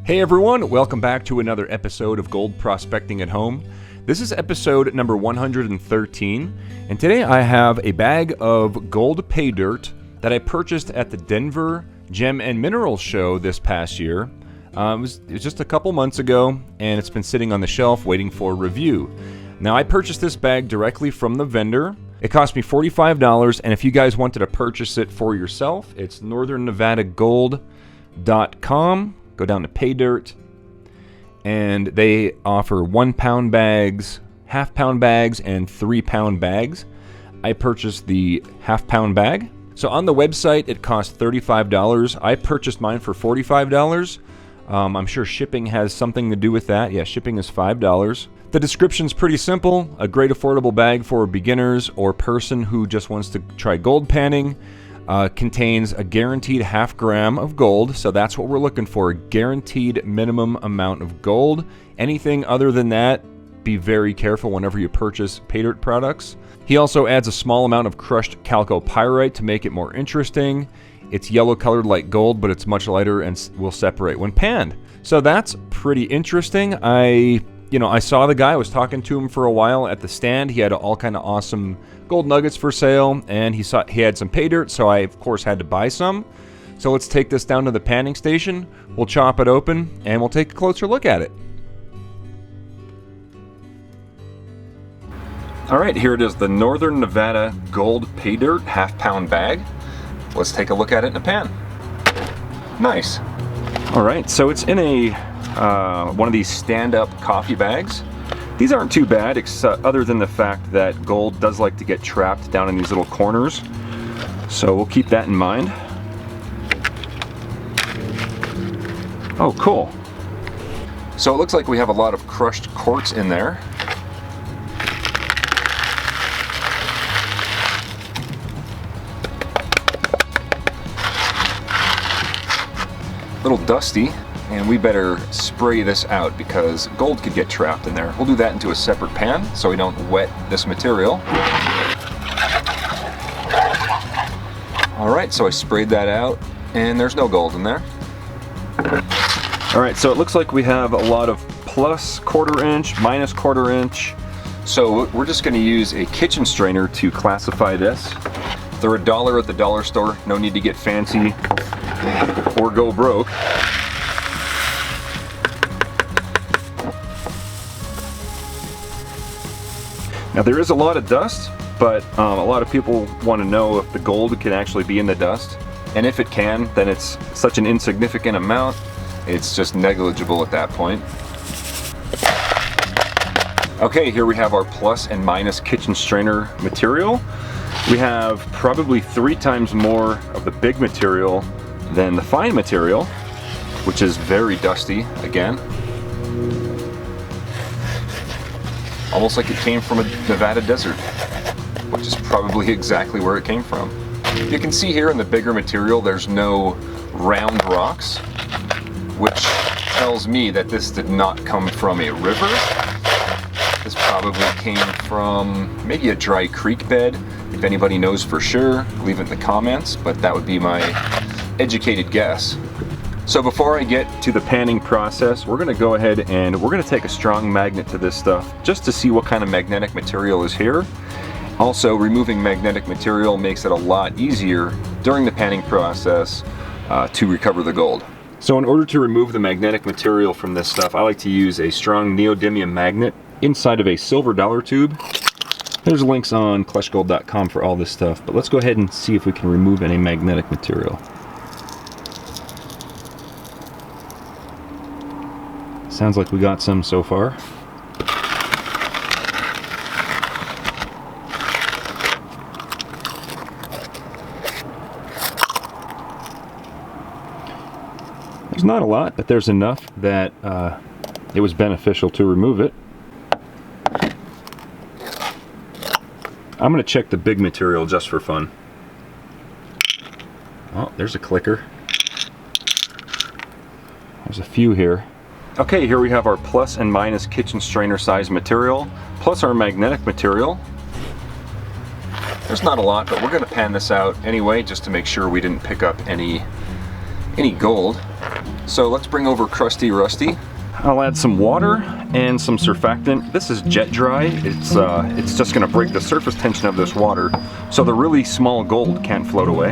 Hey everyone, welcome back to another episode of Gold Prospecting at Home. This is episode number 113, and today I have a bag of gold Paydirt that I purchased at the Denver Gem and Mineral Show this past year. It was just a couple months ago, and it's been sitting on the shelf waiting for review. Now, I purchased this bag directly from the vendor. It cost me $45, and if you guys wanted to purchase it for yourself, it's northernnevadagold.com. Go down to Paydirt, and they offer 1 pound bags, half-pound bags, and 3-pound bags. I purchased the half-pound bag. So on the website, it cost $35. I purchased mine for $45. I'm sure shipping has something to do with that. Yeah, shipping is $5. The description's pretty simple. A great affordable bag for beginners or person who just wants to try gold panning. Contains a guaranteed half gram of gold, so that's what we're looking for, a guaranteed minimum amount of gold. Anything other than that, be very careful whenever you purchase Paydirt products. He also adds a small amount of crushed chalcopyrite to make it more interesting. It's yellow colored like gold, but it's much lighter and will separate when panned. So that's pretty interesting. I saw the guy, I was talking to him for a while at the stand. He had all kind of awesome gold nuggets for sale, and he had some Paydirt, so I of course had to buy some. So let's take this down to the panning station. We'll chop it open and we'll take a closer look at it. All right, here it is, the Northern Nevada Gold Paydirt half-pound bag. Let's take a look at it in a pan. Nice. All right, so it's in a one of these stand-up coffee bags. These aren't too bad, other than the fact that gold does like to get trapped down in these little corners. So we'll keep that in mind. Oh, cool. So it looks like we have a lot of crushed quartz in there. A little dusty. And we better spray this out because gold could get trapped in there. We'll do that into a separate pan so we don't wet this material. Alright, so I sprayed that out and there's no gold in there. Alright, so it looks like we have a lot of plus quarter inch, minus quarter inch. So we're just going to use a kitchen strainer to classify this. They're $1 at the dollar store. No need to get fancy or go broke. Now there is a lot of dust, but a lot of people want to know if the gold can actually be in the dust. And if it can, then it's such an insignificant amount, it's just negligible at that point. Okay, here we have our plus and minus kitchen strainer material. We have probably 3 times more of the big material than the fine material, which is very dusty again. Almost like it came from a Nevada desert, which is probably exactly where it came from. You can see here in the bigger material there's no round rocks, which tells me that this did not come from a river. This probably came from maybe a dry creek bed. If anybody knows for sure, leave it in the comments, but that would be my educated guess. So before I get to the panning process, we're going to go ahead and we're going to take a strong magnet to this stuff just to see what kind of magnetic material is here. Also, removing magnetic material makes it a lot easier during the panning process to recover the gold. So in order to remove the magnetic material from this stuff, I like to use a strong neodymium magnet inside of a silver dollar tube. There's links on kleshgold.com for all this stuff, but let's go ahead and see if we can remove any magnetic material. Sounds like we got some so far. There's not a lot, but there's enough that it was beneficial to remove it. I'm going to check the big material just for fun. Oh, there's a clicker. There's a few here. Okay, here we have our plus and minus kitchen strainer size material, plus our magnetic material. There's not a lot, but we're going to pan this out anyway, just to make sure we didn't pick up any gold. So let's bring over Crusty Rusty. I'll add some water and some surfactant. This is jet dry. It's just gonna break the surface tension of this water, so the really small gold can't float away.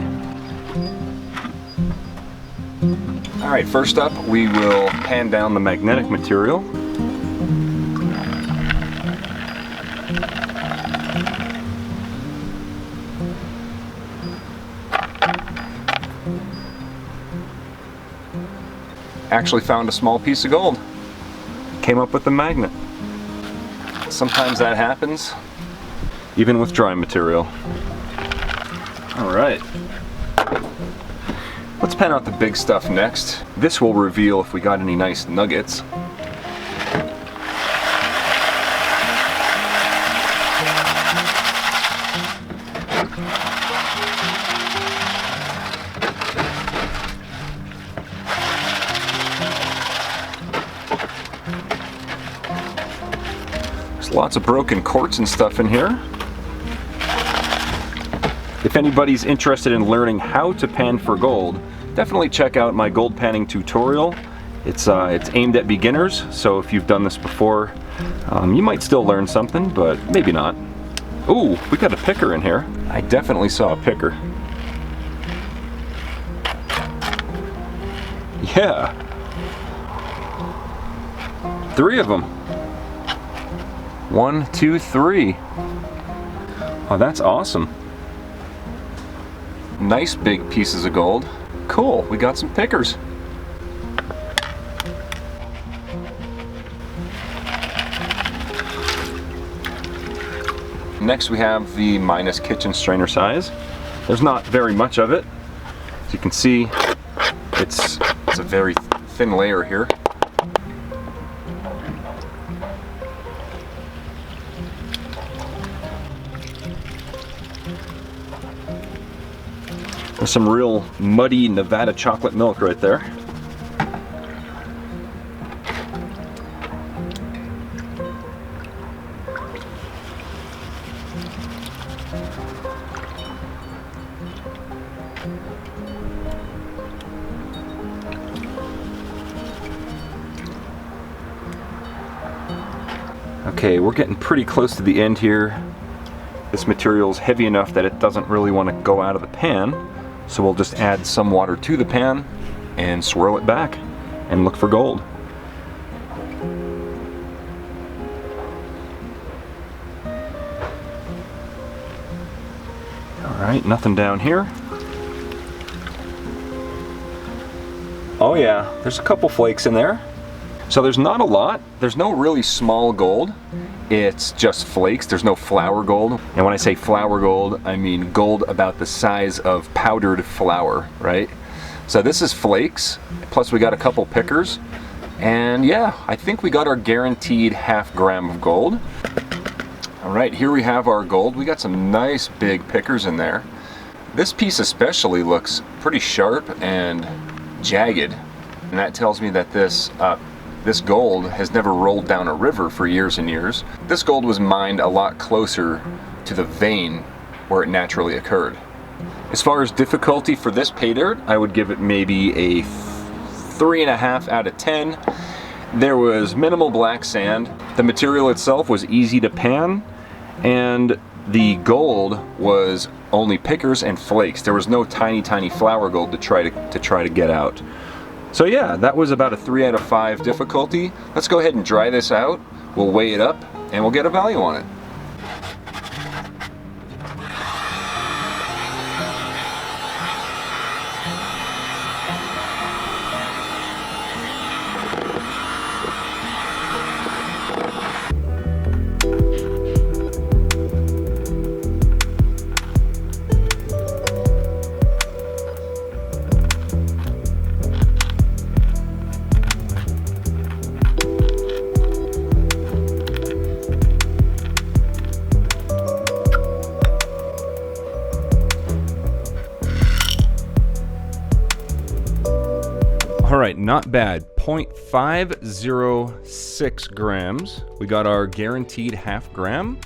All right, first up, we will pan down the magnetic material. Actually found a small piece of gold. Came up with the magnet. Sometimes that happens, even with dry material. All right. Let's pan out the big stuff next. This will reveal if we got any nice nuggets. Lots of broken quartz and stuff in here. If anybody's interested in learning how to pan for gold, definitely check out my gold panning tutorial. It's aimed at beginners, so if you've done this before, you might still learn something, but maybe not. Ooh, we got a picker in here. I definitely saw a picker. Yeah. 3 of them. 1, 2, 3. Oh, that's awesome. Nice big pieces of gold. Cool, we got some pickers. Next we have the minus kitchen strainer size. There's not very much of it. As you can see, it's a very thin layer here. There's some real muddy Nevada chocolate milk right there. Okay, we're getting pretty close to the end here. This material is heavy enough that it doesn't really want to go out of the pan. So we'll just add some water to the pan and swirl it back and look for gold. All right, nothing down here. Oh yeah, there's a couple flakes in there. So there's not a lot. There's no really small gold. It's just flakes. There's no flour gold. And when I say flour gold, I mean gold about the size of powdered flour, right? So this is flakes, plus we got a couple pickers. And yeah, I think we got our guaranteed ½ gram of gold. All right, here we have our gold. We got some nice big pickers in there. This piece especially looks pretty sharp and jagged. And that tells me that this gold has never rolled down a river for years and years. This gold was mined a lot closer to the vein where it naturally occurred. As far as difficulty for this pay dirt, I would give it maybe a 3.5 out of 10. There was minimal black sand. The material itself was easy to pan, and the gold was only pickers and flakes. There was no tiny flour gold to try to get out. So yeah, that was about a 3 out of 5 difficulty. Let's go ahead and dry this out. We'll weigh it up and we'll get a value on it. All right, not bad. 0.506 grams. We got our guaranteed ½ gram,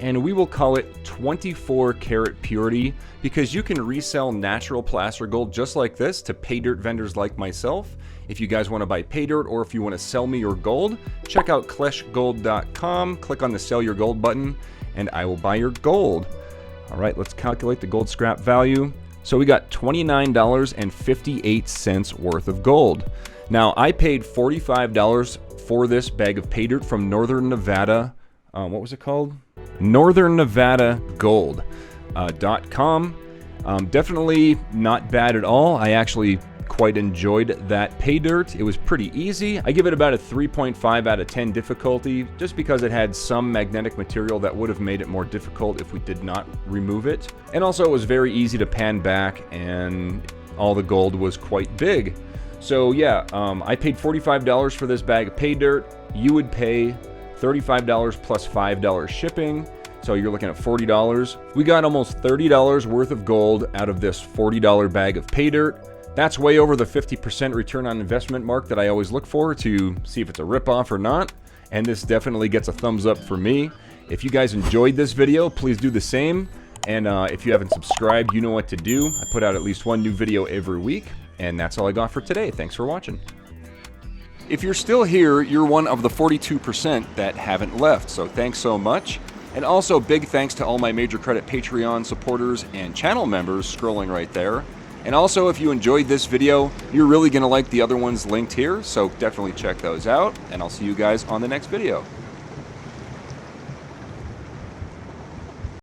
and we will call it 24 karat purity because you can resell natural placer gold just like this to pay dirt vendors like myself If you guys want to buy Paydirt or if you want to sell me your gold, check out kleshgold.com, click on the Sell Your Gold button, and I will buy your gold. All right, let's calculate the gold scrap value. So we got $29.58 worth of gold. Now, I paid $45 for this bag of Paydirt from Northern Nevada. What was it called? NorthernNevadaGold.com. Definitely not bad at all. I actually quite enjoyed that Paydirt. It was pretty easy. I give it about a 3.5 out of 10 difficulty, just because it had some magnetic material that would have made it more difficult if we did not remove it. And also it was very easy to pan back, and all the gold was quite big. So yeah, I paid $45 for this bag of Paydirt. You would pay $35 plus $5 shipping. So you're looking at $40. We got almost $30 worth of gold out of this $40 bag of Paydirt. That's way over the 50% return on investment mark that I always look for to see if it's a ripoff or not. And this definitely gets a thumbs up for me. If you guys enjoyed this video, please do the same. And if you haven't subscribed, you know what to do. I put out at least one new video every week. And that's all I got for today. Thanks for watching. If you're still here, you're one of the 42% that haven't left. So thanks so much. And also big thanks to all my Major Credit Patreon supporters and channel members scrolling right there. And also, if you enjoyed this video, you're really going to like the other ones linked here, so definitely check those out, and I'll see you guys on the next video.